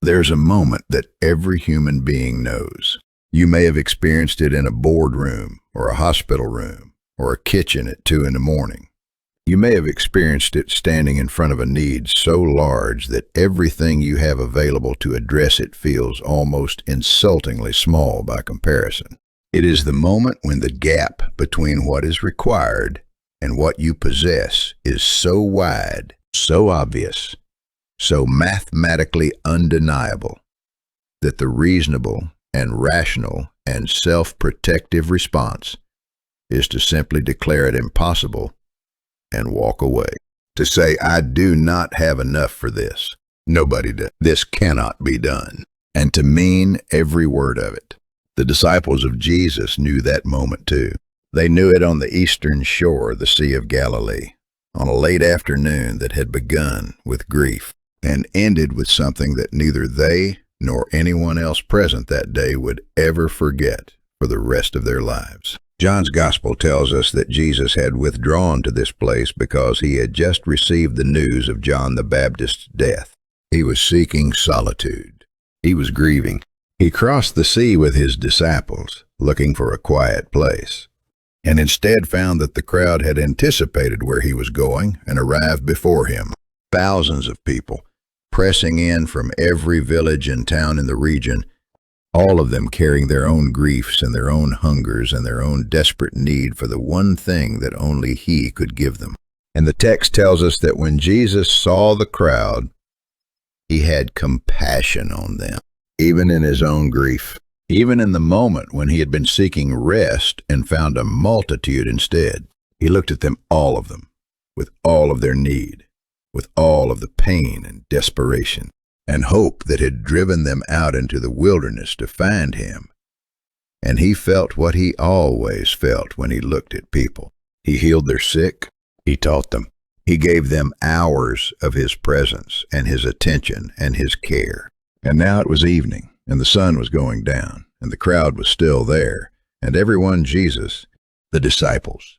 There's a moment that every human being knows. You may have experienced it in a boardroom or a hospital room or a kitchen at 2 in the morning. You may have experienced it standing in front of a need so large that everything you have available to address it feels almost insultingly small by comparison. It is the moment when the gap between what is required and what you possess is so wide, so obvious, so mathematically undeniable that the reasonable and rational and self-protective response is to simply declare it impossible and walk away. To say, I do not have enough for this. Nobody does. This cannot be done. And to mean every word of it. The disciples of Jesus knew that moment too. They knew it on the eastern shore of the Sea of Galilee, on a late afternoon that had begun with grief and ended with something that neither they nor anyone else present that day would ever forget for the rest of their lives. John's Gospel tells us that Jesus had withdrawn to this place because he had just received the news of John the Baptist's death. He was seeking solitude. He was grieving. He crossed the sea with his disciples, looking for a quiet place, and instead found that the crowd had anticipated where he was going and arrived before him. Thousands of people pressing in from every village and town in the region, all of them carrying their own griefs and their own hungers and their own desperate need for the one thing that only he could give them. And the text tells us that when Jesus saw the crowd, he had compassion on them, even in his own grief, even in the moment when he had been seeking rest and found a multitude instead. He looked at them, all of them, with all of their need, with all of the pain and desperation and hope that had driven them out into the wilderness to find him. And he felt what he always felt when he looked at people. He healed their sick. He taught them. He gave them hours of his presence and his attention and his care. And now it was evening, and the sun was going down, and the crowd was still there, and everyone Jesus, the disciples,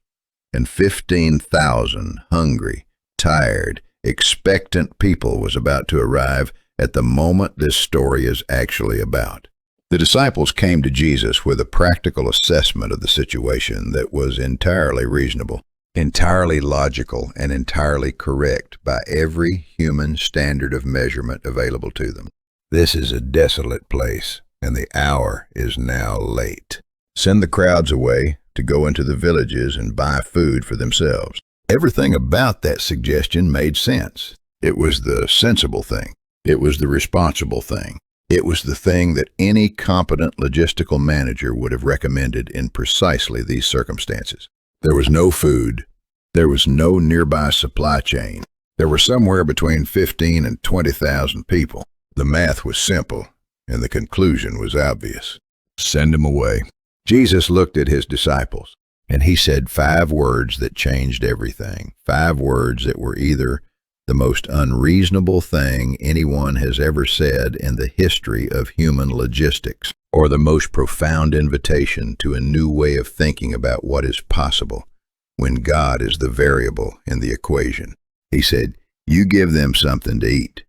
and 15,000 hungry, tired, expectant people was about to arrive at the moment this story is actually about. The disciples came to Jesus with a practical assessment of the situation that was entirely reasonable, entirely logical, and entirely correct by every human standard of measurement available to them. This is a desolate place, and the hour is now late. Send the crowds away to go into the villages and buy food for themselves. Everything about that suggestion made sense. It was the sensible thing. It was the responsible thing. It was the thing that any competent logistical manager would have recommended in precisely these circumstances. There was no food. There was no nearby supply chain. There were somewhere between 15 and 20,000 people. The math was simple, and the conclusion was obvious. Send them away. Jesus looked at his disciples, and he said 5 words that changed everything. 5 words that were either the most unreasonable thing anyone has ever said in the history of human logistics, or the most profound invitation to a new way of thinking about what is possible when God is the variable in the equation. He said, you give them something to eat.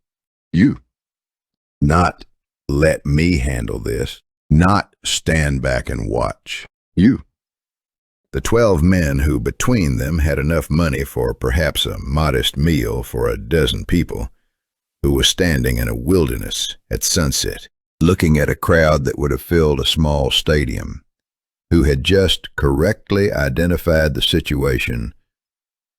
You. Not let me handle this. Not stand back and watch. You. The 12 men who between them had enough money for perhaps a modest meal for a dozen people, who was standing in a wilderness at sunset, looking at a crowd that would have filled a small stadium, who had just correctly identified the situation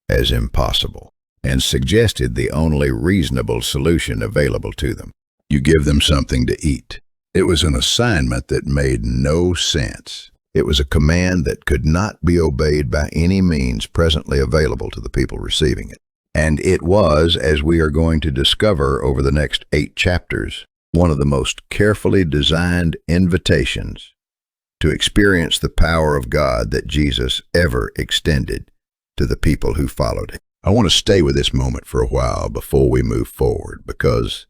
as impossible and suggested the only reasonable solution available to them. You give them something to eat. It was an assignment that made no sense. It was a command that could not be obeyed by any means presently available to the people receiving it. And it was, as we are going to discover over the next 8 chapters, one of the most carefully designed invitations to experience the power of God that Jesus ever extended to the people who followed him. I want to stay with this moment for a while before we move forward, because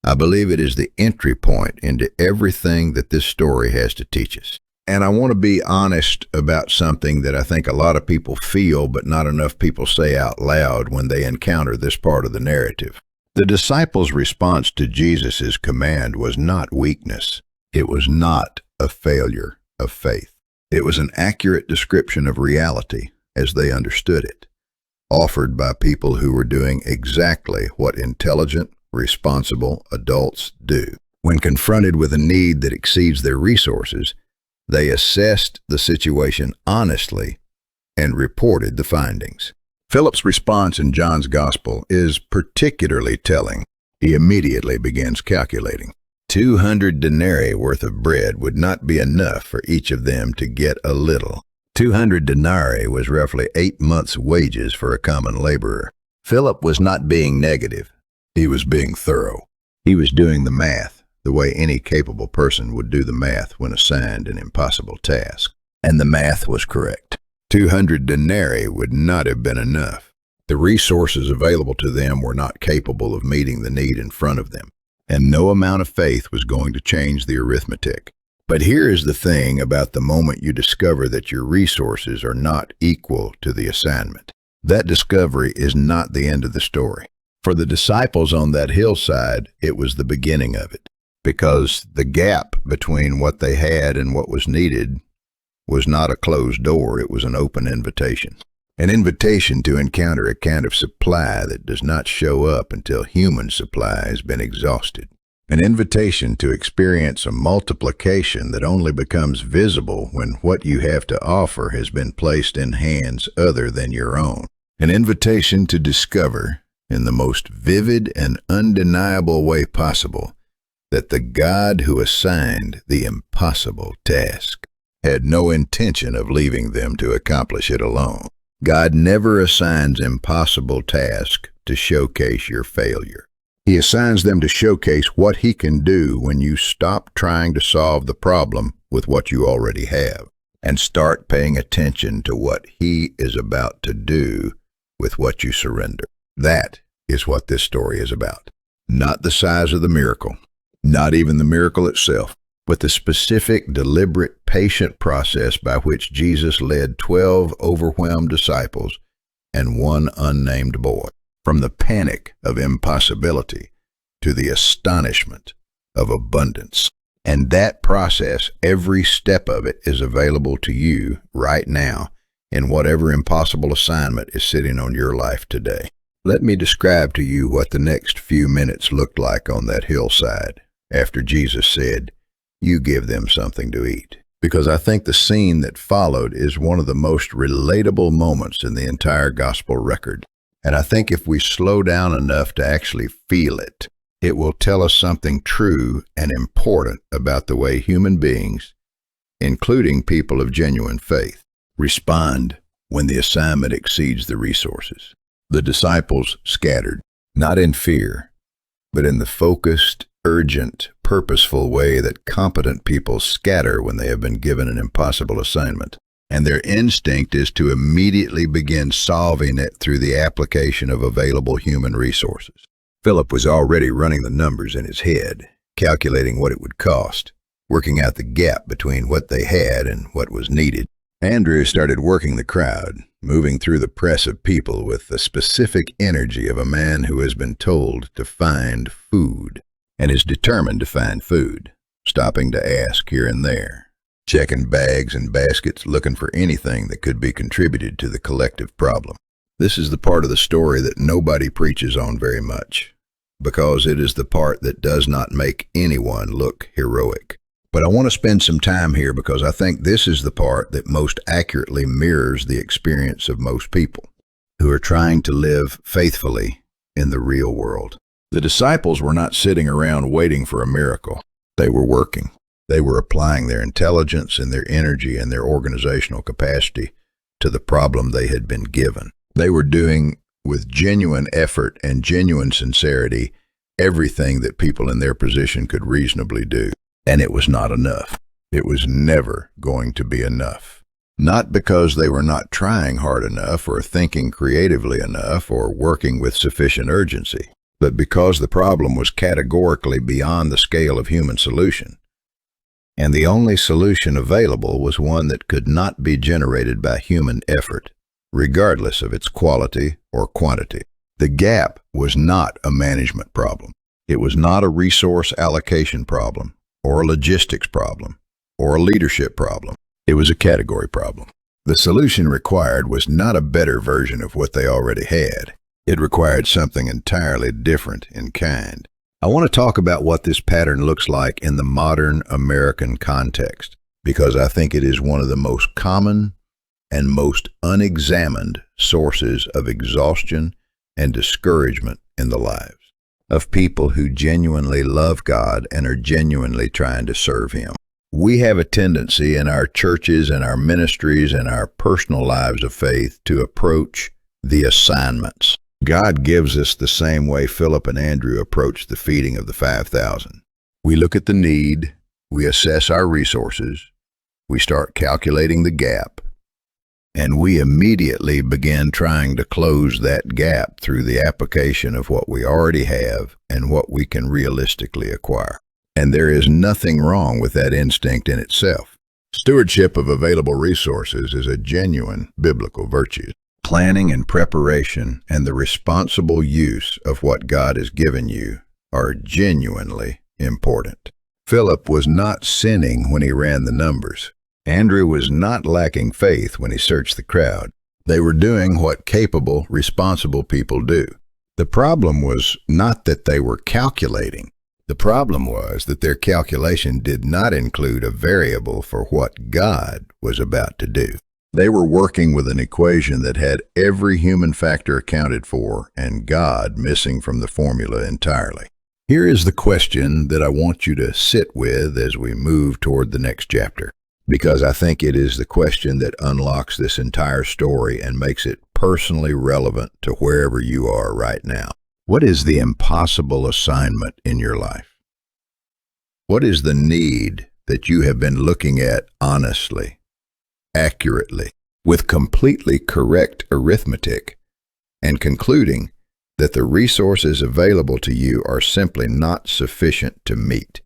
I believe it is the entry point into everything that this story has to teach us. And I want to be honest about something that I think a lot of people feel, but not enough people say out loud when they encounter this part of the narrative. The disciples' response to Jesus' command was not weakness. It was not a failure of faith. It was an accurate description of reality as they understood it, offered by people who were doing exactly what intelligent, responsible adults do. When confronted with a need that exceeds their resources, they assessed the situation honestly and reported the findings. Philip's response in John's Gospel is particularly telling. He immediately begins calculating. 200 denarii worth of bread would not be enough for each of them to get a little. 200 denarii was roughly 8 months' wages for a common laborer. Philip was not being negative. He was being thorough. He was doing the math the way any capable person would do the math when assigned an impossible task. And the math was correct. 200 denarii would not have been enough. The resources available to them were not capable of meeting the need in front of them, and no amount of faith was going to change the arithmetic. But here is the thing about the moment you discover that your resources are not equal to the assignment. That discovery is not the end of the story. For the disciples on that hillside, it was the beginning of it, because the gap between what they had and what was needed was not a closed door, it was an open invitation. An invitation to encounter a kind of supply that does not show up until human supply has been exhausted. An invitation to experience a multiplication that only becomes visible when what you have to offer has been placed in hands other than your own. An invitation to discover, in the most vivid and undeniable way possible, that the God who assigned the impossible task had no intention of leaving them to accomplish it alone. God never assigns impossible tasks to showcase your failure. He assigns them to showcase what He can do when you stop trying to solve the problem with what you already have and start paying attention to what He is about to do with what you surrender. That is what this story is about. Not the size of the miracle, not even the miracle itself, but the specific, deliberate, patient process by which Jesus led 12 overwhelmed disciples and one unnamed boy, from the panic of impossibility to the astonishment of abundance. And that process, every step of it, is available to you right now in whatever impossible assignment is sitting on your life today. Let me describe to you what the next few minutes looked like on that hillside after Jesus said, "You give them something to eat." Because I think the scene that followed is one of the most relatable moments in the entire gospel record. And I think if we slow down enough to actually feel it, it will tell us something true and important about the way human beings, including people of genuine faith, respond when the assignment exceeds the resources. The disciples scattered, not in fear, but in the focused, urgent, purposeful way that competent people scatter when they have been given an impossible assignment. And their instinct is to immediately begin solving it through the application of available human resources. Philip was already running the numbers in his head, calculating what it would cost, working out the gap between what they had and what was needed. Andrew started working the crowd, moving through the press of people with the specific energy of a man who has been told to find food and is determined to find food, stopping to ask here and there, checking bags and baskets, looking for anything that could be contributed to the collective problem. This is the part of the story that nobody preaches on very much, because it is the part that does not make anyone look heroic. But I want to spend some time here because I think this is the part that most accurately mirrors the experience of most people who are trying to live faithfully in the real world. The disciples were not sitting around waiting for a miracle. They were working. They were applying their intelligence and their energy and their organizational capacity to the problem they had been given. They were doing, with genuine effort and genuine sincerity, everything that people in their position could reasonably do. And it was not enough. It was never going to be enough. Not because they were not trying hard enough or thinking creatively enough or working with sufficient urgency, but because the problem was categorically beyond the scale of human solution. And the only solution available was one that could not be generated by human effort, regardless of its quality or quantity. The gap was not a management problem. It was not a resource allocation problem, or a logistics problem, or a leadership problem. It was a category problem. The solution required was not a better version of what they already had. It required something entirely different in kind. I want to talk about what this pattern looks like in the modern American context, because I think it is one of the most common and most unexamined sources of exhaustion and discouragement in the lives of people who genuinely love God and are genuinely trying to serve Him. We have a tendency in our churches and our ministries and our personal lives of faith to approach the assignments. God gives us the same way Philip and Andrew approached the feeding of the 5,000. We look at the need, we assess our resources, we start calculating the gap, and we immediately begin trying to close that gap through the application of what we already have and what we can realistically acquire. And there is nothing wrong with that instinct in itself. Stewardship of available resources is a genuine biblical virtue. Planning and preparation and the responsible use of what God has given you are genuinely important. Philip was not sinning when he ran the numbers. Andrew was not lacking faith when he searched the crowd. They were doing what capable, responsible people do. The problem was not that they were calculating. The problem was that their calculation did not include a variable for what God was about to do. They were working with an equation that had every human factor accounted for and God missing from the formula entirely. Here is the question that I want you to sit with as we move toward the next chapter, because I think it is the question that unlocks this entire story and makes it personally relevant to wherever you are right now. What is the impossible assignment in your life? What is the need that you have been looking at honestly, accurately, with completely correct arithmetic, and concluding that the resources available to you are simply not sufficient to meet?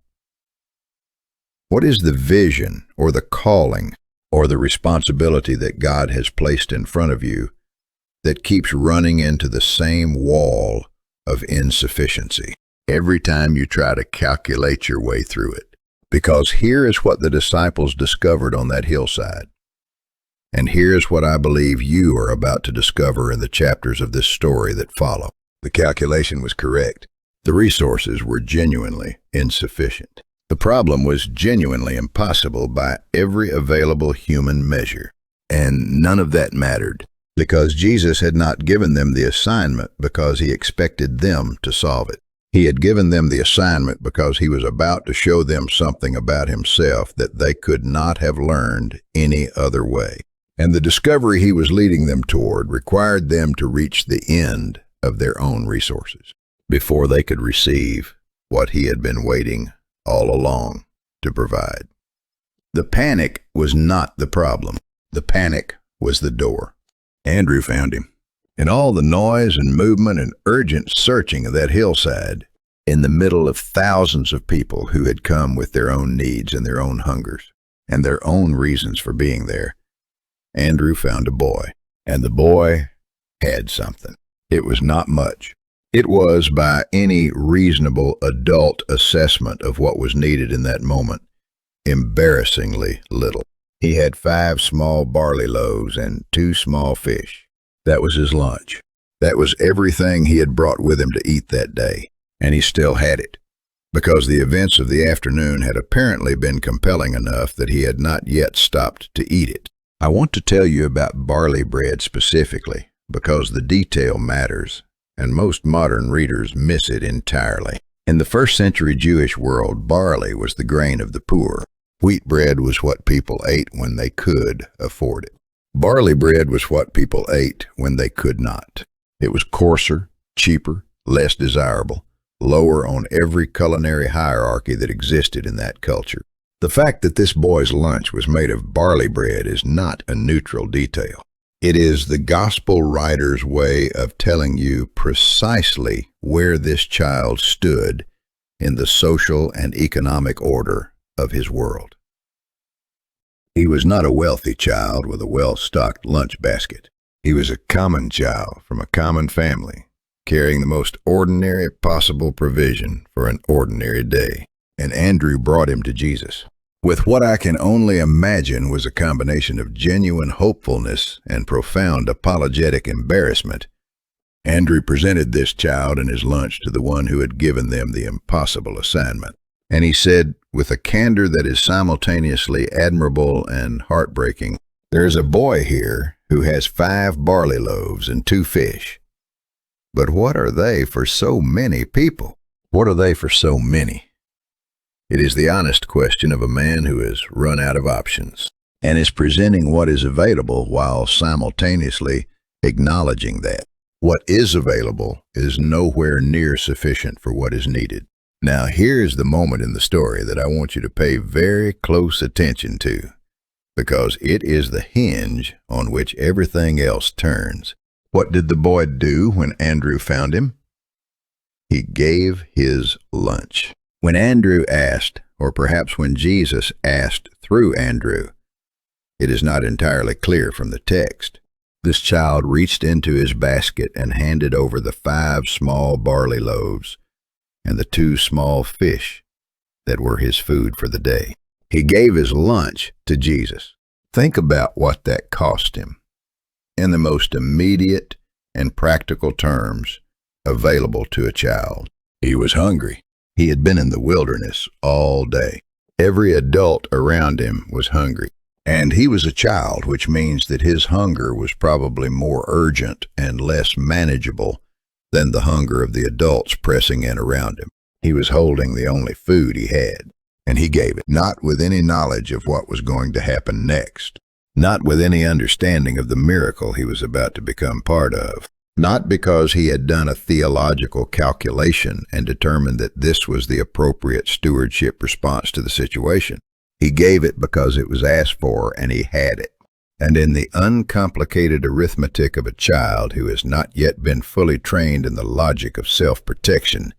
What is the vision or the calling or the responsibility that God has placed in front of you that keeps running into the same wall of insufficiency every time you try to calculate your way through it? Because here is what the disciples discovered on that hillside. And here is what I believe you are about to discover in the chapters of this story that follow. The calculation was correct. The resources were genuinely insufficient. The problem was genuinely impossible by every available human measure. And none of that mattered, because Jesus had not given them the assignment because He expected them to solve it. He had given them the assignment because He was about to show them something about Himself that they could not have learned any other way. And the discovery He was leading them toward required them to reach the end of their own resources before they could receive what He had been waiting all along to provide. The panic was not the problem. The panic was the door. Andrew found him. In all the noise and movement and urgent searching of that hillside, in the middle of thousands of people who had come with their own needs and their own hungers and their own reasons for being there, Andrew found a boy, and the boy had something. It was not much. It was, by any reasonable adult assessment of what was needed in that moment, embarrassingly little. He had 5 small barley loaves and 2 small fish. That was his lunch. That was everything he had brought with him to eat that day, and he still had it, because the events of the afternoon had apparently been compelling enough that he had not yet stopped to eat it. I want to tell you about barley bread specifically, because the detail matters, and most modern readers miss it entirely. In the first century Jewish world, barley was the grain of the poor. Wheat bread was what people ate when they could afford it. Barley bread was what people ate when they could not. It was coarser, cheaper, less desirable, lower on every culinary hierarchy that existed in that culture. The fact that this boy's lunch was made of barley bread is not a neutral detail. It is the gospel writer's way of telling you precisely where this child stood in the social and economic order of his world. He was not a wealthy child with a well-stocked lunch basket. He was a common child from a common family carrying the most ordinary possible provision for an ordinary day. And Andrew brought him to Jesus, with what I can only imagine was a combination of genuine hopefulness and profound apologetic embarrassment. Andrew presented this child and his lunch to the one who had given them the impossible assignment. And he said, with a candor that is simultaneously admirable and heartbreaking, "There is a boy here who has 5 barley loaves and 2 fish. But what are they for so many people? What are they for so many?" It is the honest question of a man who has run out of options and is presenting what is available while simultaneously acknowledging that what is available is nowhere near sufficient for what is needed. Now, here's the moment in the story that I want you to pay very close attention to, because it is the hinge on which everything else turns. What did the boy do when Andrew found him? He gave his lunch. When Andrew asked, or perhaps when Jesus asked through Andrew, it is not entirely clear from the text. This child reached into his basket and handed over the 5 small barley loaves and the 2 small fish that were his food for the day. He gave his lunch to Jesus. Think about what that cost him in the most immediate and practical terms available to a child. He was hungry. He had been in the wilderness all day. Every adult around him was hungry. And he was a child, which means that his hunger was probably more urgent and less manageable than the hunger of the adults pressing in around him. He was holding the only food he had, and he gave it, not with any knowledge of what was going to happen next, not with any understanding of the miracle he was about to become part of, not because he had done a theological calculation and determined that this was the appropriate stewardship response to the situation. He gave it because it was asked for and he had it. And in the uncomplicated arithmetic of a child who has not yet been fully trained in the logic of self-protection,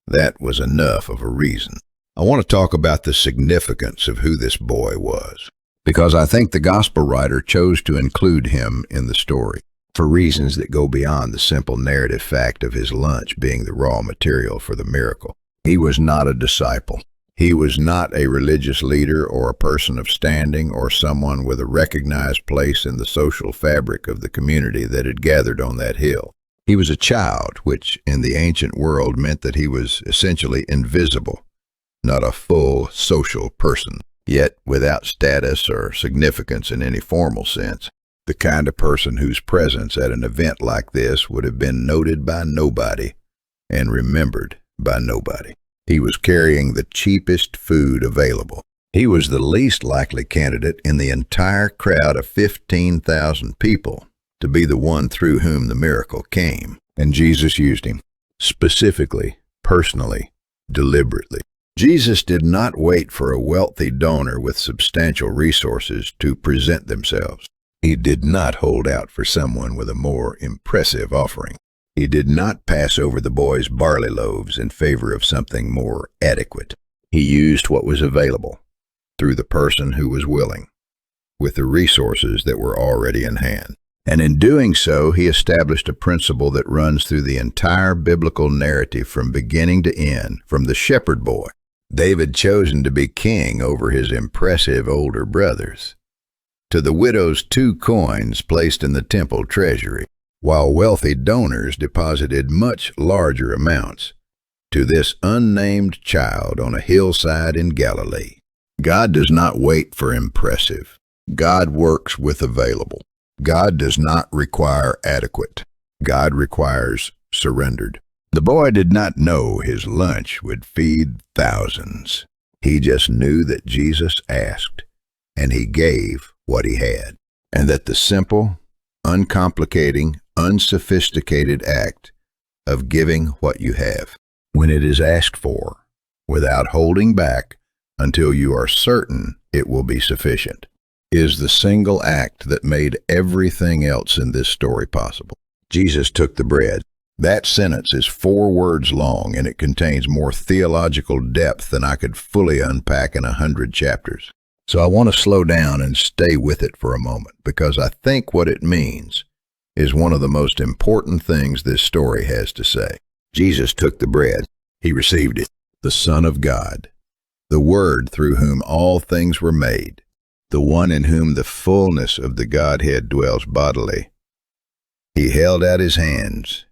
that was enough of a reason. I want to talk about the significance of who this boy was, because I think the gospel writer chose to include him in the story for reasons that go beyond the simple narrative fact of his lunch being the raw material for the miracle. He was not a disciple. He was not a religious leader or a person of standing or someone with a recognized place in the social fabric of the community that had gathered on that hill. He was a child, which in the ancient world meant that he was essentially invisible, not a full social person, yet without status or significance in any formal sense. The kind of person whose presence at an event like this would have been noted by nobody and remembered by nobody. He was carrying the cheapest food available. He was the least likely candidate in the entire crowd of 15,000 people to be the one through whom the miracle came. And Jesus used him, specifically, personally, deliberately. Jesus did not wait for a wealthy donor with substantial resources to present themselves. He did not hold out for someone with a more impressive offering. He did not pass over the boy's barley loaves in favor of something more adequate. He used what was available through the person who was willing, with the resources that were already in hand. And in doing so, he established a principle that runs through the entire biblical narrative from beginning to end, from the shepherd boy, David chosen to be king over his impressive older brothers, to the widow's 2 coins placed in the temple treasury, while wealthy donors deposited much larger amounts, to this unnamed child on a hillside in Galilee. God does not wait for impressive. God works with available. God does not require adequate. God requires surrendered. The boy did not know his lunch would feed thousands. He just knew that Jesus asked, and he gave what he had, and that the simple, uncomplicating, unsophisticated act of giving what you have, when it is asked for, without holding back until you are certain it will be sufficient, is the single act that made everything else in this story possible. Jesus took the bread. That sentence is 4 words long, and it contains more theological depth than I could fully unpack in 100 chapters. So I want to slow down and stay with it for a moment, because I think what it means is one of the most important things this story has to say. Jesus took the bread. He received it. The Son of God, the Word through whom all things were made, the one in whom the fullness of the Godhead dwells bodily. He held out his hands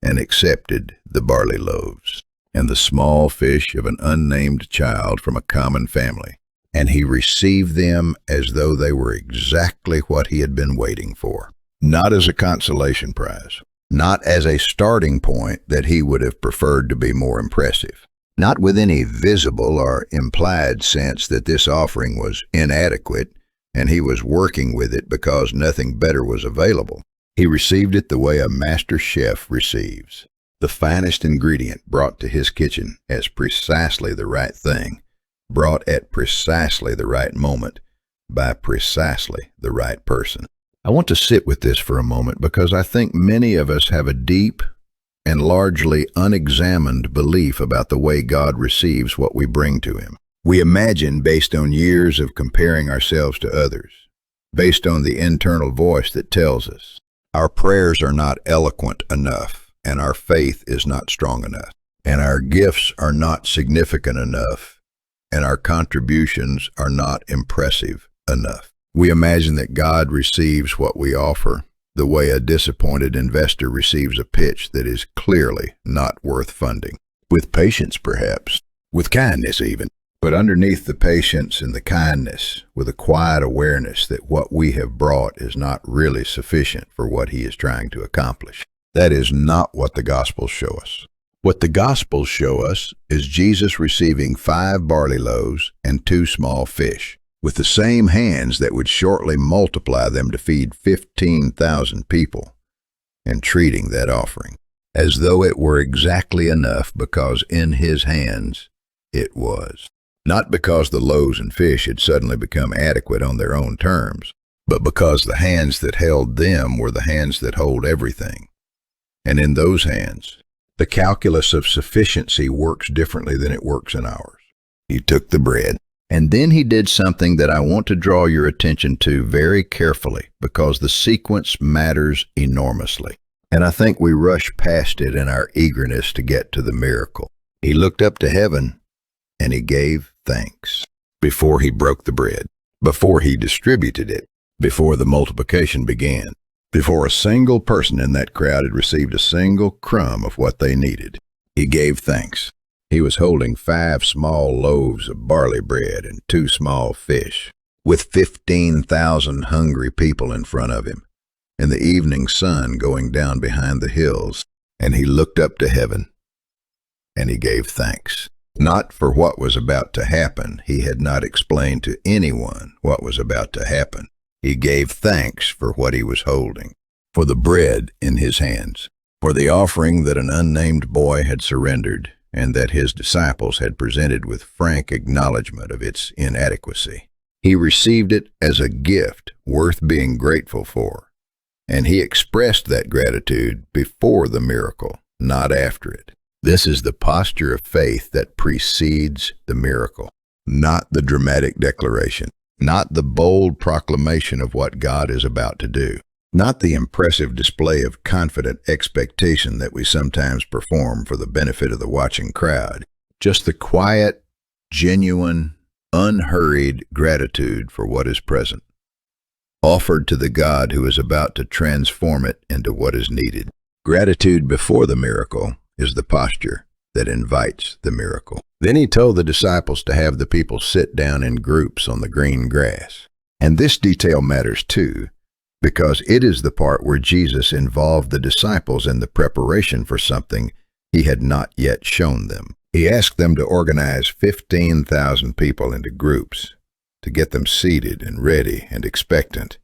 and accepted the barley loaves and the small fish of an unnamed child from a common family, and he received them as though they were exactly what he had been waiting for, not as a consolation prize, not as a starting point that he would have preferred to be more impressive, not with any visible or implied sense that this offering was inadequate and he was working with it because nothing better was available. He received it the way a master chef receives, the finest ingredient brought to his kitchen as precisely the right thing, brought at precisely the right moment, by precisely the right person. I want to sit with this for a moment because I think many of us have a deep and largely unexamined belief about the way God receives what we bring to him. We imagine, based on years of comparing ourselves to others, based on the internal voice that tells us, our prayers are not eloquent enough, and our faith is not strong enough, and our gifts are not significant enough, and our contributions are not impressive enough. We imagine that God receives what we offer the way a disappointed investor receives a pitch that is clearly not worth funding. With patience, perhaps, with kindness even, but underneath the patience and the kindness, with a quiet awareness that what we have brought is not really sufficient for what he is trying to accomplish. That is not what the Gospels show us. What the Gospels show us is Jesus receiving 5 barley loaves and 2 small fish, with the same hands that would shortly multiply them to feed 15,000 people, and treating that offering as though it were exactly enough because in his hands it was. Not because the loaves and fish had suddenly become adequate on their own terms, but because the hands that held them were the hands that hold everything. And in those hands, the calculus of sufficiency works differently than it works in ours. He took the bread, and then he did something that I want to draw your attention to very carefully because the sequence matters enormously. And I think we rush past it in our eagerness to get to the miracle. He looked up to heaven and he gave thanks before he broke the bread, before he distributed it, before the multiplication began, before a single person in that crowd had received a single crumb of what they needed. He gave thanks. He was holding 5 small loaves of barley bread and 2 small fish, with 15,000 hungry people in front of him, and the evening sun going down behind the hills, and he looked up to heaven, and he gave thanks. Not for what was about to happen. He had not explained to anyone what was about to happen. He gave thanks for what he was holding, for the bread in his hands, for the offering that an unnamed boy had surrendered, and that his disciples had presented with frank acknowledgement of its inadequacy. He received it as a gift worth being grateful for, and he expressed that gratitude before the miracle, not after it. This is the posture of faith that precedes the miracle, not the dramatic declaration, not the bold proclamation of what God is about to do, not the impressive display of confident expectation that we sometimes perform for the benefit of the watching crowd, just the quiet, genuine, unhurried gratitude for what is present, offered to the God who is about to transform it into what is needed. Gratitude before the miracle is the posture that invites the miracle. Then he told the disciples to have the people sit down in groups on the green grass. And this detail matters too, because it is the part where Jesus involved the disciples in the preparation for something he had not yet shown them. He asked them to organize 15,000 people into groups, to get them seated and ready and expectant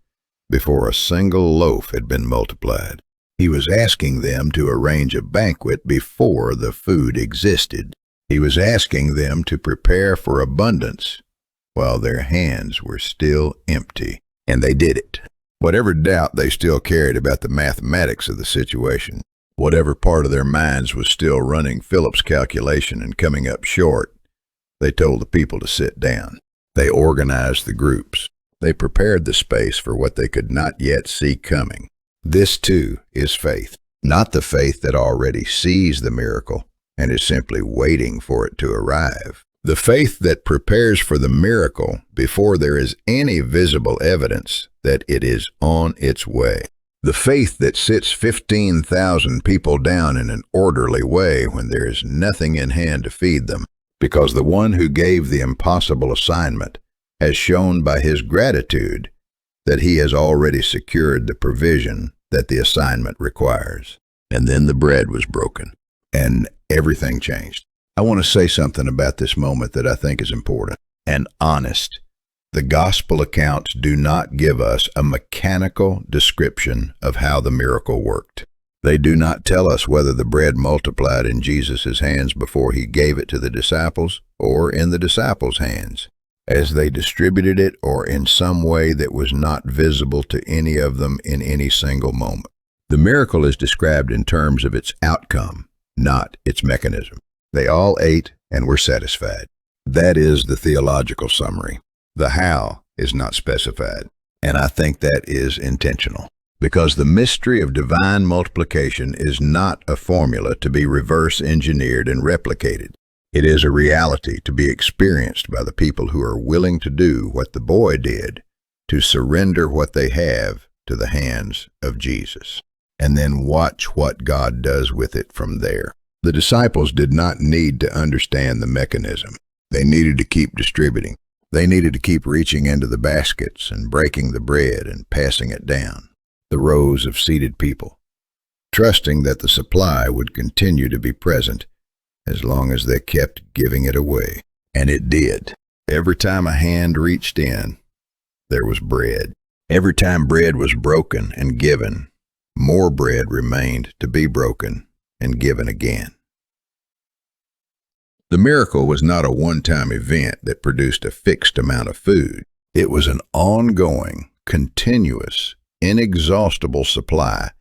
before a single loaf had been multiplied. He was asking them to arrange a banquet before the food existed. He was asking them to prepare for abundance while their hands were still empty. And they did it. Whatever doubt they still carried about the mathematics of the situation, whatever part of their minds was still running Philip's calculation and coming up short, they told the people to sit down. They organized the groups. They prepared the space for what they could not yet see coming. This too is faith, not the faith that already sees the miracle and is simply waiting for it to arrive. The faith that prepares for the miracle before there is any visible evidence that it is on its way. The faith that sits 15,000 people down in an orderly way when there is nothing in hand to feed them, because the one who gave the impossible assignment has shown by his gratitude that he has already secured the provision that the assignment requires. And then the bread was broken, and everything changed. I want to say something about this moment that I think is important and honest. The gospel accounts do not give us a mechanical description of how the miracle worked. They do not tell us whether the bread multiplied in Jesus' hands before he gave it to the disciples or in the disciples' hands, as they distributed it, or in some way that was not visible to any of them in any single moment. The miracle is described in terms of its outcome, not its mechanism. They all ate and were satisfied. That is the theological summary. The how is not specified, and I think that is intentional, because the mystery of divine multiplication is not a formula to be reverse engineered and replicated. It is a reality to be experienced by the people who are willing to do what the boy did, to surrender what they have to the hands of Jesus, and then watch what God does with it from there. The disciples did not need to understand the mechanism. They needed to keep distributing. They needed to keep reaching into the baskets and breaking the bread and passing it down the rows of seated people, trusting that the supply would continue to be present as long as they kept giving it away. And it did. Every time a hand reached in, there was bread. Every time bread was broken and given, more bread remained to be broken and given again. The miracle was not a one-time event that produced a fixed amount of food. It was an ongoing, continuous, inexhaustible supply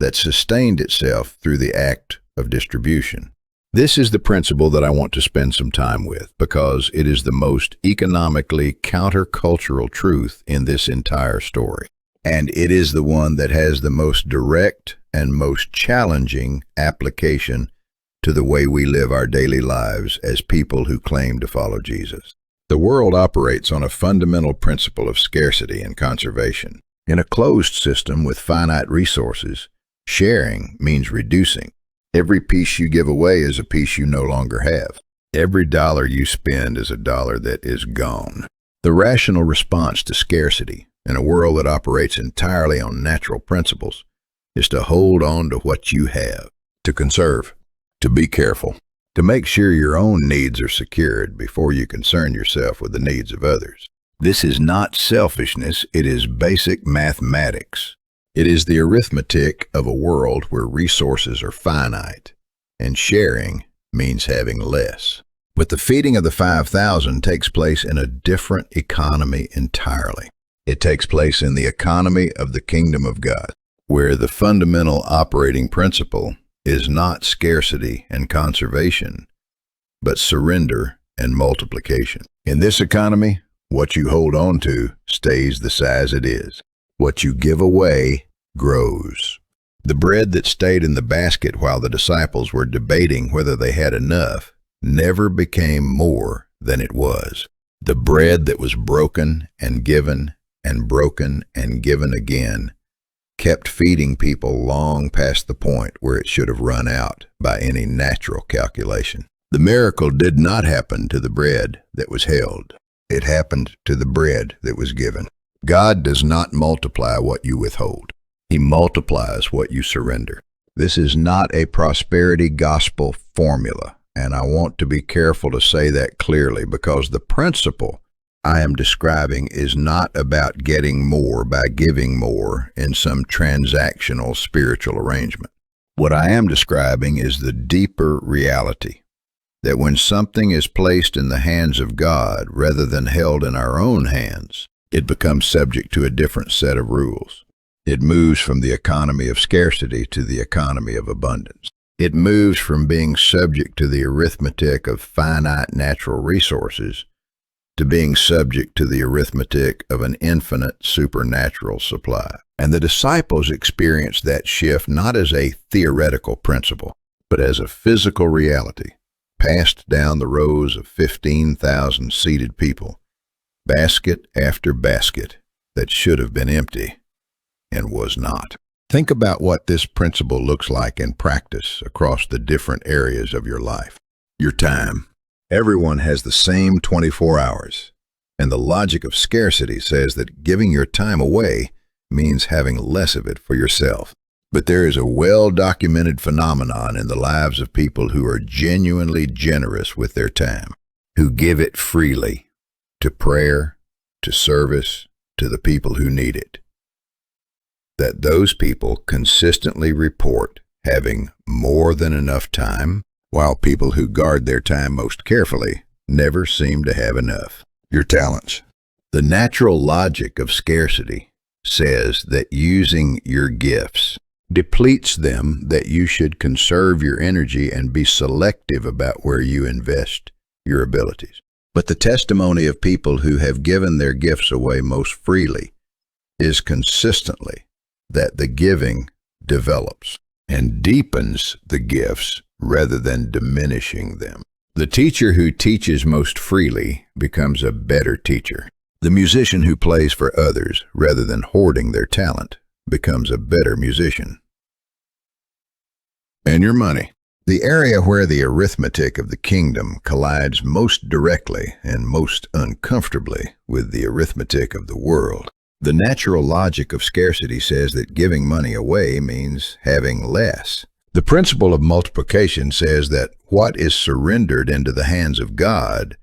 that sustained itself through the act of distribution. This is the principle that I want to spend some time with, because it is the most economically countercultural truth in this entire story. And it is the one that has the most direct and most challenging application to the way we live our daily lives as people who claim to follow Jesus. The world operates on a fundamental principle of scarcity and conservation. In a closed system with finite resources, sharing means reducing. Every piece you give away is a piece you no longer have. Every dollar you spend is a dollar that is gone. The rational response to scarcity in a world that operates entirely on natural principles is to hold on to what you have, to conserve, to be careful, to make sure your own needs are secured before you concern yourself with the needs of others. This is not selfishness, it is basic mathematics. It is the arithmetic of a world where resources are finite, and sharing means having less. But the feeding of the 5,000 takes place in a different economy entirely. It takes place in the economy of the kingdom of God, where the fundamental operating principle is not scarcity and conservation, but surrender and multiplication. In this economy, what you hold on to stays the size it is. What you give away grows. The bread that stayed in the basket while the disciples were debating whether they had enough never became more than it was. The bread that was broken and given and broken and given again kept feeding people long past the point where it should have run out by any natural calculation. The miracle did not happen to the bread that was held. It happened to the bread that was given. God does not multiply what you withhold. He multiplies what you surrender. This is not a prosperity gospel formula, and I want to be careful to say that clearly, because the principle I am describing is not about getting more by giving more in some transactional spiritual arrangement. What I am describing is the deeper reality that when something is placed in the hands of God rather than held in our own hands, it becomes subject to a different set of rules. It moves from the economy of scarcity to the economy of abundance. It moves from being subject to the arithmetic of finite natural resources to being subject to the arithmetic of an infinite supernatural supply. And the disciples experienced that shift not as a theoretical principle, but as a physical reality, passed down the rows of 15,000 seated people, basket after basket that should have been empty and was not. Think about what this principle looks like in practice across the different areas of your life. Your time. Everyone has the same 24 hours, and the logic of scarcity says that giving your time away means having less of it for yourself. But there is a well-documented phenomenon in the lives of people who are genuinely generous with their time, who give it freely to prayer, to service, to the people who need it. That those people consistently report having more than enough time, while people who guard their time most carefully never seem to have enough. Your talents. The natural logic of scarcity says that using your gifts depletes them, that you should conserve your energy and be selective about where you invest your abilities. But the testimony of people who have given their gifts away most freely is consistently that the giving develops and deepens the gifts rather than diminishing them. The teacher who teaches most freely becomes a better teacher. The musician who plays for others rather than hoarding their talent becomes a better musician. And your money. The area where the arithmetic of the kingdom collides most directly and most uncomfortably with the arithmetic of the world. The natural logic of scarcity says that giving money away means having less. The principle of multiplication says that what is surrendered into the hands of God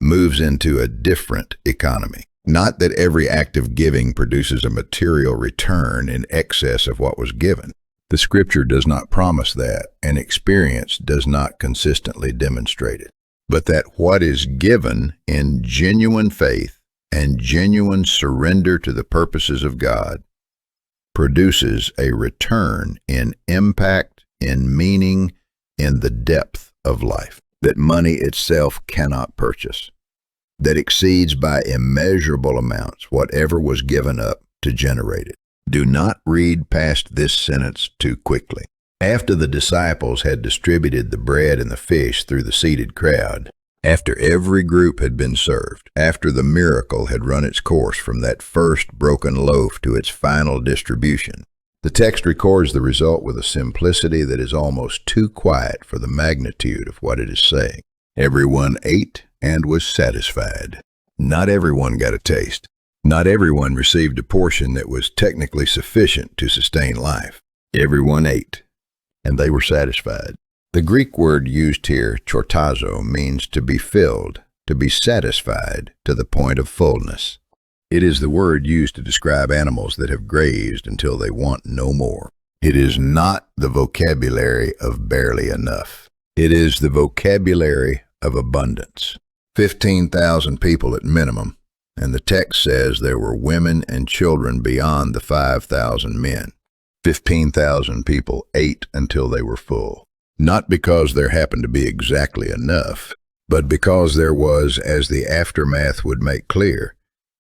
moves into a different economy. Not that every act of giving produces a material return in excess of what was given. The Scripture does not promise that, and experience does not consistently demonstrate it. But that what is given in genuine faith and genuine surrender to the purposes of God produces a return in impact, in meaning, in the depth of life that money itself cannot purchase, that exceeds by immeasurable amounts whatever was given up to generate it. Do not read past this sentence too quickly. After the disciples had distributed the bread and the fish through the seated crowd, after every group had been served, after the miracle had run its course from that first broken loaf to its final distribution, the text records the result with a simplicity that is almost too quiet for the magnitude of what it is saying. Everyone ate and was satisfied. Not everyone got a taste. Not everyone received a portion that was technically sufficient to sustain life. Everyone ate, and they were satisfied. The Greek word used here, chortazo, means to be filled, to be satisfied to the point of fullness. It is the word used to describe animals that have grazed until they want no more. It is not the vocabulary of barely enough. It is the vocabulary of abundance. 15,000 people at minimum, and the text says there were women and children beyond the 5,000 men. 15,000 people ate until they were full. Not because there happened to be exactly enough, but because there was, as the aftermath would make clear,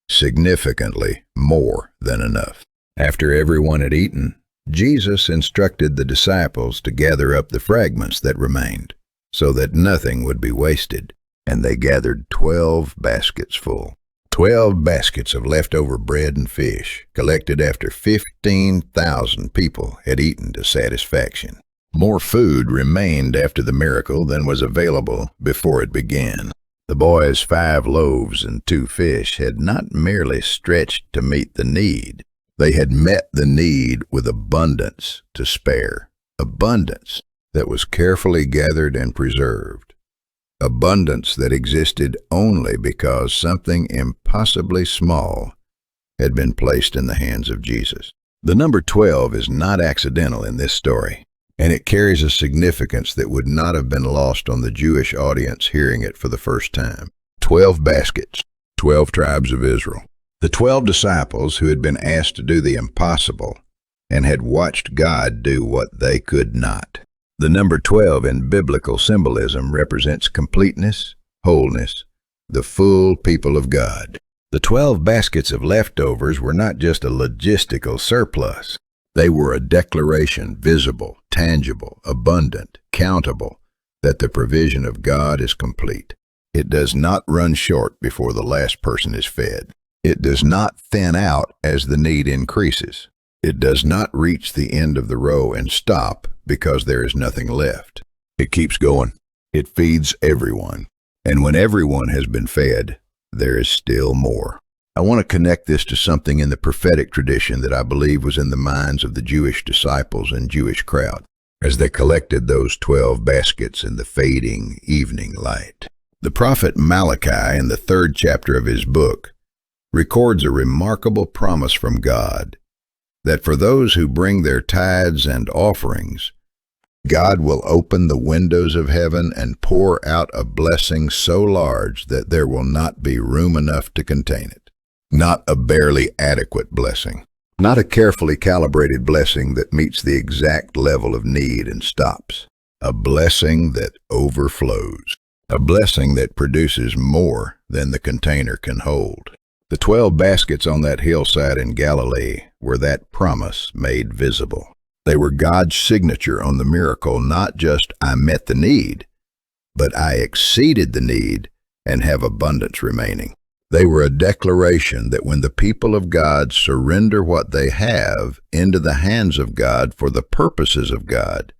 significantly more than enough. After everyone had eaten, Jesus instructed the disciples to gather up the fragments that remained, so that nothing would be wasted, and they gathered 12 baskets full. 12 baskets of leftover bread and fish, collected after 15,000 people had eaten to satisfaction. More food remained after the miracle than was available before it began. The boys' 5 loaves and 2 fish had not merely stretched to meet the need. They had met the need with abundance to spare. Abundance that was carefully gathered and preserved. Abundance that existed only because something impossibly small had been placed in the hands of Jesus. The number 12 is not accidental in this story, and it carries a significance that would not have been lost on the Jewish audience hearing it for the first time. 12 baskets, 12 tribes of Israel. The 12 disciples who had been asked to do the impossible and had watched God do what they could not. The number 12 in biblical symbolism represents completeness, wholeness, the full people of God. The 12 baskets of leftovers were not just a logistical surplus. They were a declaration, visible, tangible, abundant, countable, that the provision of God is complete. It does not run short before the last person is fed. It does not thin out as the need increases. It does not reach the end of the row and stop because there is nothing left. It keeps going. It feeds everyone. And when everyone has been fed, there is still more. I want to connect this to something in the prophetic tradition that I believe was in the minds of the Jewish disciples and Jewish crowd as they collected those 12 baskets in the fading evening light. The prophet Malachi, in the 3rd chapter of his book, records a remarkable promise from God that for those who bring their tithes and offerings, God will open the windows of heaven and pour out a blessing so large that there will not be room enough to contain it. Not a barely adequate blessing. Not a carefully calibrated blessing that meets the exact level of need and stops. A blessing that overflows. A blessing that produces more than the container can hold. The 12 baskets on that hillside in Galilee were that promise made visible. They were God's signature on the miracle, not just I met the need, but I exceeded the need and have abundance remaining. They were a declaration that when the people of God surrender what they have into the hands of God for the purposes of God,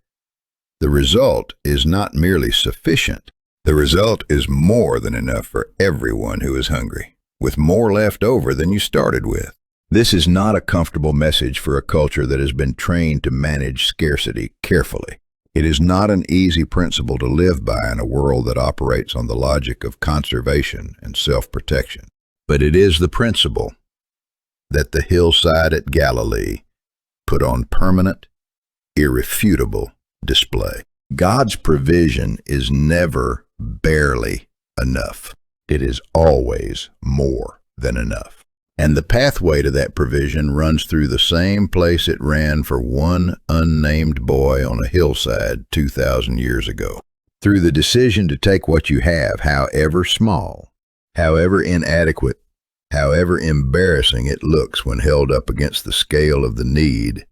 the result is not merely sufficient. The result is more than enough for everyone who is hungry, with more left over than you started with. This is not a comfortable message for a culture that has been trained to manage scarcity carefully. It is not an easy principle to live by in a world that operates on the logic of conservation and self-protection. But it is the principle that the hillside at Galilee put on permanent, irrefutable display. God's provision is never barely enough. It is always more than enough. And the pathway to that provision runs through the same place it ran for one unnamed boy on a hillside 2,000 years ago. Through the decision to take what you have, however small, however inadequate, however embarrassing it looks when held up against the scale of the need,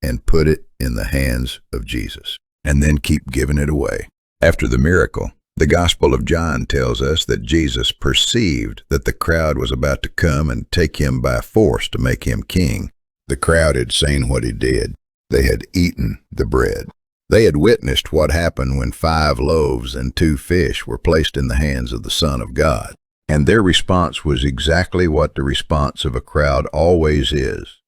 and put it in the hands of Jesus, and then keep giving it away. After the miracle, the Gospel of John tells us that Jesus perceived that the crowd was about to come and take him by force to make him king. The crowd had seen what he did. They had eaten the bread. They had witnessed what happened when 5 loaves and 2 fish were placed in the hands of the Son of God. And their response was exactly what the response of a crowd always is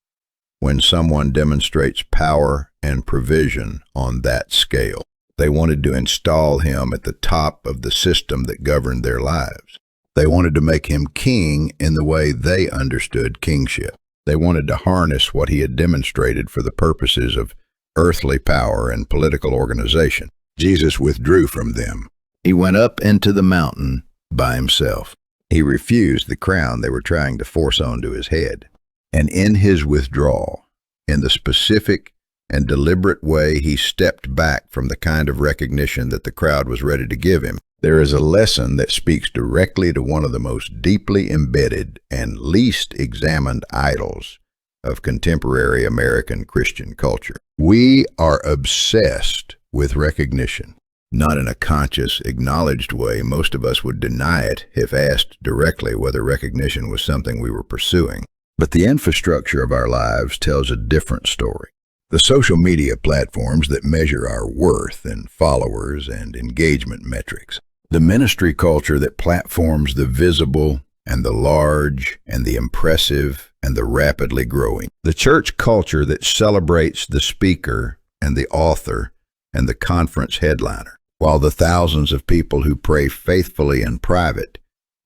when someone demonstrates power and provision on that scale. They wanted to install him at the top of the system that governed their lives. They wanted to make him king in the way they understood kingship. They wanted to harness what he had demonstrated for the purposes of earthly power and political organization. Jesus withdrew from them. He went up into the mountain by himself. He refused the crown they were trying to force onto his head. And in his withdrawal, in the specific and deliberate way he stepped back from the kind of recognition that the crowd was ready to give him, there is a lesson that speaks directly to one of the most deeply embedded and least examined idols of contemporary American Christian culture. We are obsessed with recognition. Not in a conscious, acknowledged way. Most of us would deny it if asked directly whether recognition was something we were pursuing. But the infrastructure of our lives tells a different story. The social media platforms that measure our worth in followers and engagement metrics. The ministry culture that platforms the visible and the large and the impressive and the rapidly growing. The church culture that celebrates the speaker and the author and the conference headliner, while the thousands of people who pray faithfully in private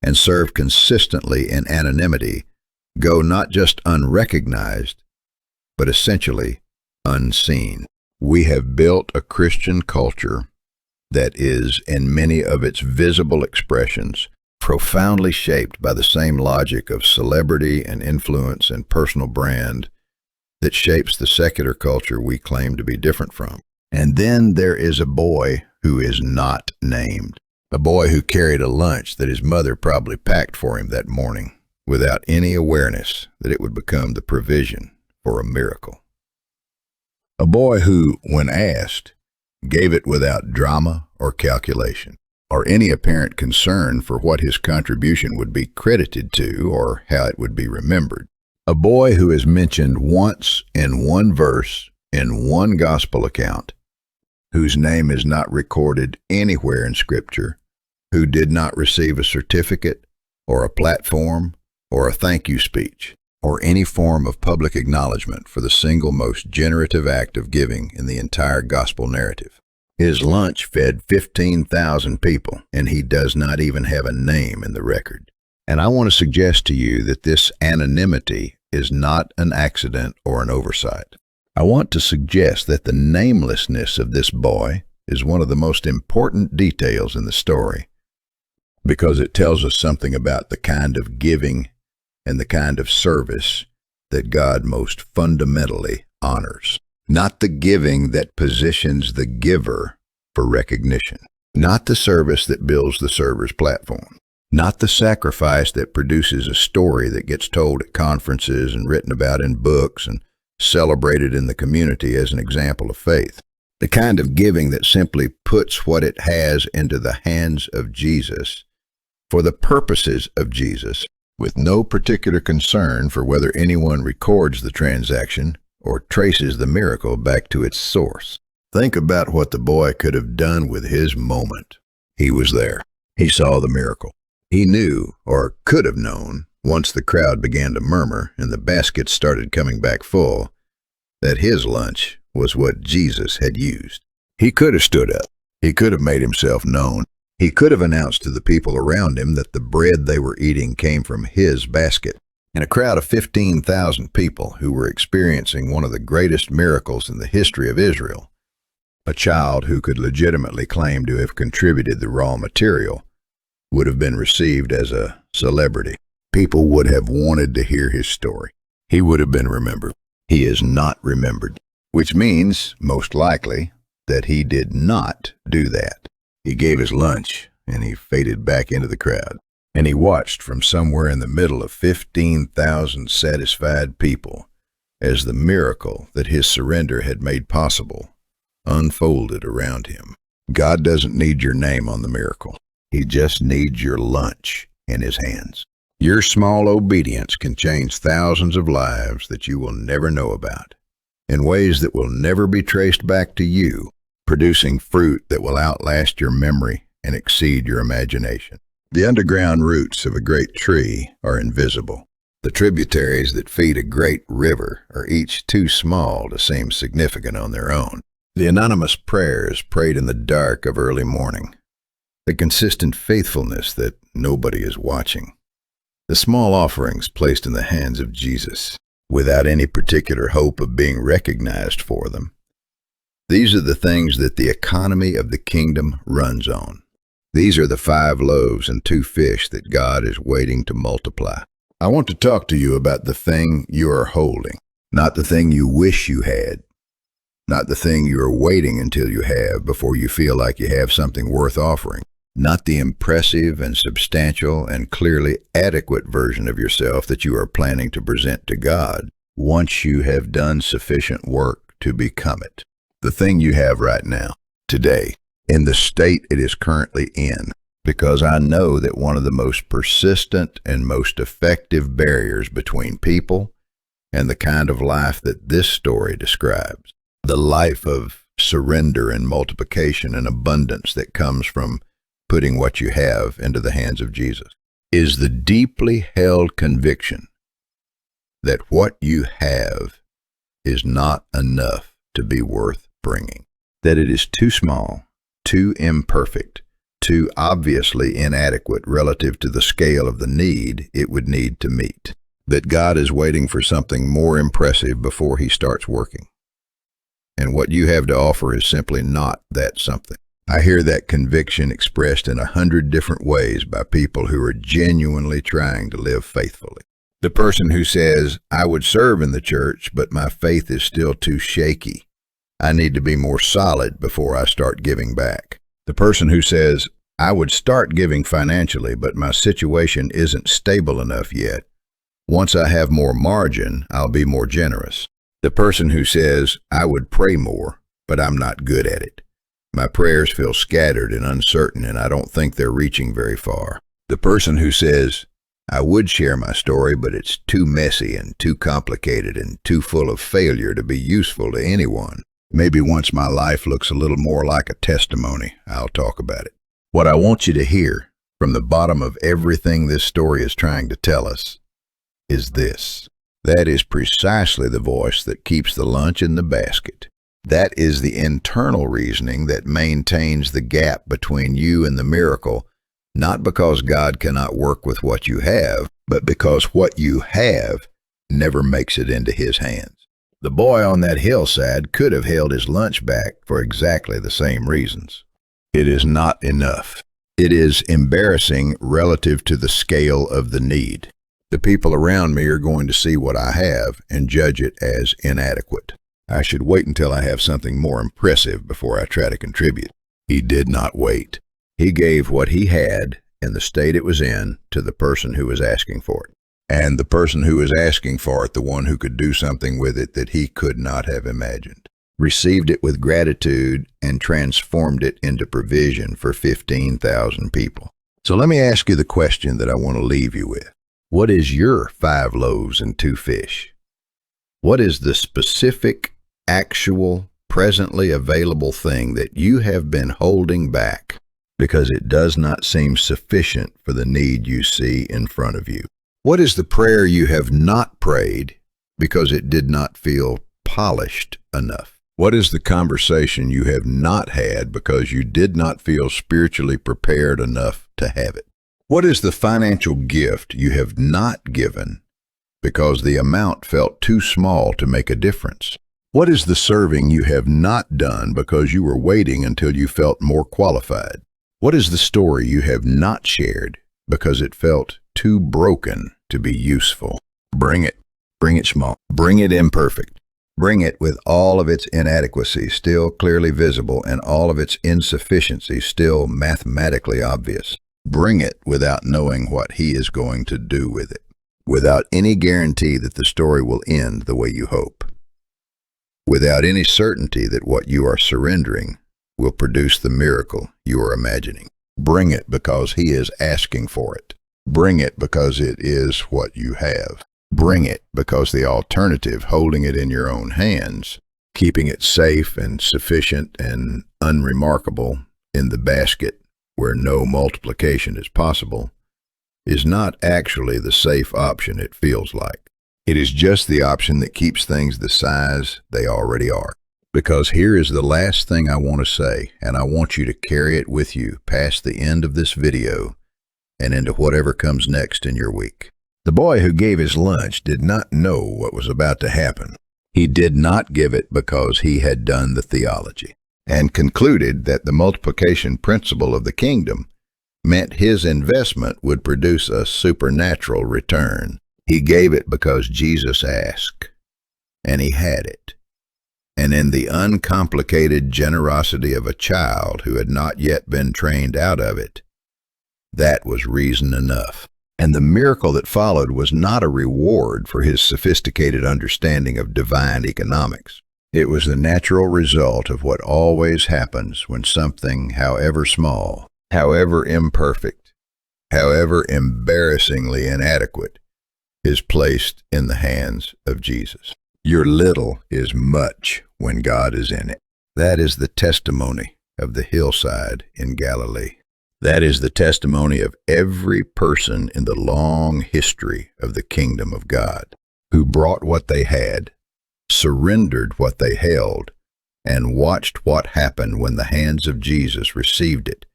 and serve consistently in anonymity go not just unrecognized, but essentially unseen. We have built a Christian culture that is, in many of its visible expressions, profoundly shaped by the same logic of celebrity and influence and personal brand that shapes the secular culture we claim to be different from. And then there is a boy who is not named, a boy who carried a lunch that his mother probably packed for him that morning, without any awareness that it would become the provision for a miracle. A boy who, when asked, gave it without drama or calculation, or any apparent concern for what his contribution would be credited to or how it would be remembered. A boy who is mentioned once in one verse in one gospel account, whose name is not recorded anywhere in Scripture, who did not receive a certificate or a platform or a thank you speech or any form of public acknowledgement for the single most generative act of giving in the entire gospel narrative. His lunch fed 15,000 people, and he does not even have a name in the record. And I want to suggest to you that this anonymity is not an accident or an oversight. I want to suggest that the namelessness of this boy is one of the most important details in the story, because it tells us something about the kind of giving and the kind of service that God most fundamentally honors. Not the giving that positions the giver for recognition, not the service that builds the server's platform, not the sacrifice that produces a story that gets told at conferences and written about in books and celebrated in the community as an example of faith. The kind of giving that simply puts what it has into the hands of Jesus for the purposes of Jesus, with no particular concern for whether anyone records the transaction or traces the miracle back to its source. Think about what the boy could have done with his moment. He was there. He saw the miracle. He knew, or could have known, once the crowd began to murmur and the baskets started coming back full, that his lunch was what Jesus had used. He could have stood up. He could have made himself known. He could have announced to the people around him that the bread they were eating came from his basket. In a crowd of 15,000 people who were experiencing one of the greatest miracles in the history of Israel, a child who could legitimately claim to have contributed the raw material would have been received as a celebrity. People would have wanted to hear his story. He would have been remembered. He is not remembered, which means, most likely, that he did not do that. He gave his lunch, and he faded back into the crowd, and he watched from somewhere in the middle of 15,000 satisfied people as the miracle that his surrender had made possible unfolded around him. God doesn't need your name on the miracle. He just needs your lunch in his hands. Your small obedience can change thousands of lives that you will never know about, in ways that will never be traced back to you, producing fruit that will outlast your memory and exceed your imagination. The underground roots of a great tree are invisible. The tributaries that feed a great river are each too small to seem significant on their own. The anonymous prayers prayed in the dark of early morning. The consistent faithfulness that nobody is watching. The small offerings placed in the hands of Jesus, without any particular hope of being recognized for them. These are the things that the economy of the kingdom runs on. These are the 5 loaves and 2 fish that God is waiting to multiply. I want to talk to you about the thing you are holding, not the thing you wish you had, not the thing you are waiting until you have before you feel like you have something worth offering, not the impressive and substantial and clearly adequate version of yourself that you are planning to present to God once you have done sufficient work to become it. The thing you have right now, today, in the state it is currently in, because I know that one of the most persistent and most effective barriers between people and the kind of life that this story describes, the life of surrender and multiplication and abundance that comes from putting what you have into the hands of Jesus, is the deeply held conviction that what you have is not enough to be worth bringing, that it is too small, too imperfect, too obviously inadequate relative to the scale of the need it would need to meet, that God is waiting for something more impressive before he starts working. And what you have to offer is simply not that something. I hear that conviction expressed in 100 different ways by people who are genuinely trying to live faithfully. The person who says, I would serve in the church, but my faith is still too shaky. I need to be more solid before I start giving back. The person who says, I would start giving financially, but my situation isn't stable enough yet. Once I have more margin, I'll be more generous. The person who says, I would pray more, but I'm not good at it. My prayers feel scattered and uncertain, and I don't think they're reaching very far. The person who says, I would share my story, but it's too messy and too complicated and too full of failure to be useful to anyone. Maybe once my life looks a little more like a testimony, I'll talk about it. What I want you to hear from the bottom of everything this story is trying to tell us is this. That is precisely the voice that keeps the lunch in the basket. That is the internal reasoning that maintains the gap between you and the miracle, not because God cannot work with what you have, but because what you have never makes it into His hands. The boy on that hillside could have held his lunch back for exactly the same reasons. It is not enough. It is embarrassing relative to the scale of the need. The people around me are going to see what I have and judge it as inadequate. I should wait until I have something more impressive before I try to contribute. He did not wait. He gave what he had and the state it was in to the person who was asking for it. And the person who was asking for it, the one who could do something with it that he could not have imagined, received it with gratitude and transformed it into provision for 15,000 people. So let me ask you the question that I want to leave you with. What is your 5 loaves and 2 fish? What is the specific, actual, presently available thing that you have been holding back because it does not seem sufficient for the need you see in front of you? What is the prayer you have not prayed because it did not feel polished enough? What is the conversation you have not had because you did not feel spiritually prepared enough to have it? What is the financial gift you have not given because the amount felt too small to make a difference? What is the serving you have not done because you were waiting until you felt more qualified? What is the story you have not shared because it felt too broken to be useful? Bring it. Bring it small. Bring it imperfect. Bring it with all of its inadequacy still clearly visible and all of its insufficiency still mathematically obvious. Bring it without knowing what He is going to do with it, without any guarantee that the story will end the way you hope, without any certainty that what you are surrendering will produce the miracle you are imagining. Bring it because He is asking for it. Bring it because it is what you have. Bring it because the alternative, holding it in your own hands, keeping it safe and sufficient and unremarkable in the basket where no multiplication is possible, is not actually the safe option it feels like. It is just the option that keeps things the size they already are. Because here is the last thing I want to say, and I want you to carry it with you past the end of this video and into whatever comes next in your week. The boy who gave his lunch did not know what was about to happen. He did not give it because he had done the theology and concluded that the multiplication principle of the kingdom meant his investment would produce a supernatural return. He gave it because Jesus asked, and he had it. And in the uncomplicated generosity of a child who had not yet been trained out of it, that was reason enough. And the miracle that followed was not a reward for his sophisticated understanding of divine economics. It was the natural result of what always happens when something, however small, however imperfect, however embarrassingly inadequate, is placed in the hands of Jesus. Your little is much when God is in it. That is the testimony of the hillside in Galilee. That is the testimony of every person in the long history of the kingdom of God who brought what they had, surrendered what they held, and watched what happened when the hands of Jesus received it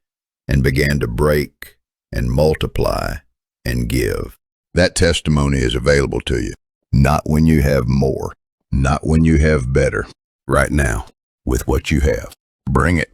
and began to break and multiply and give. That testimony is available to you, not when you have more, not when you have better, right now, with what you have. Bring it.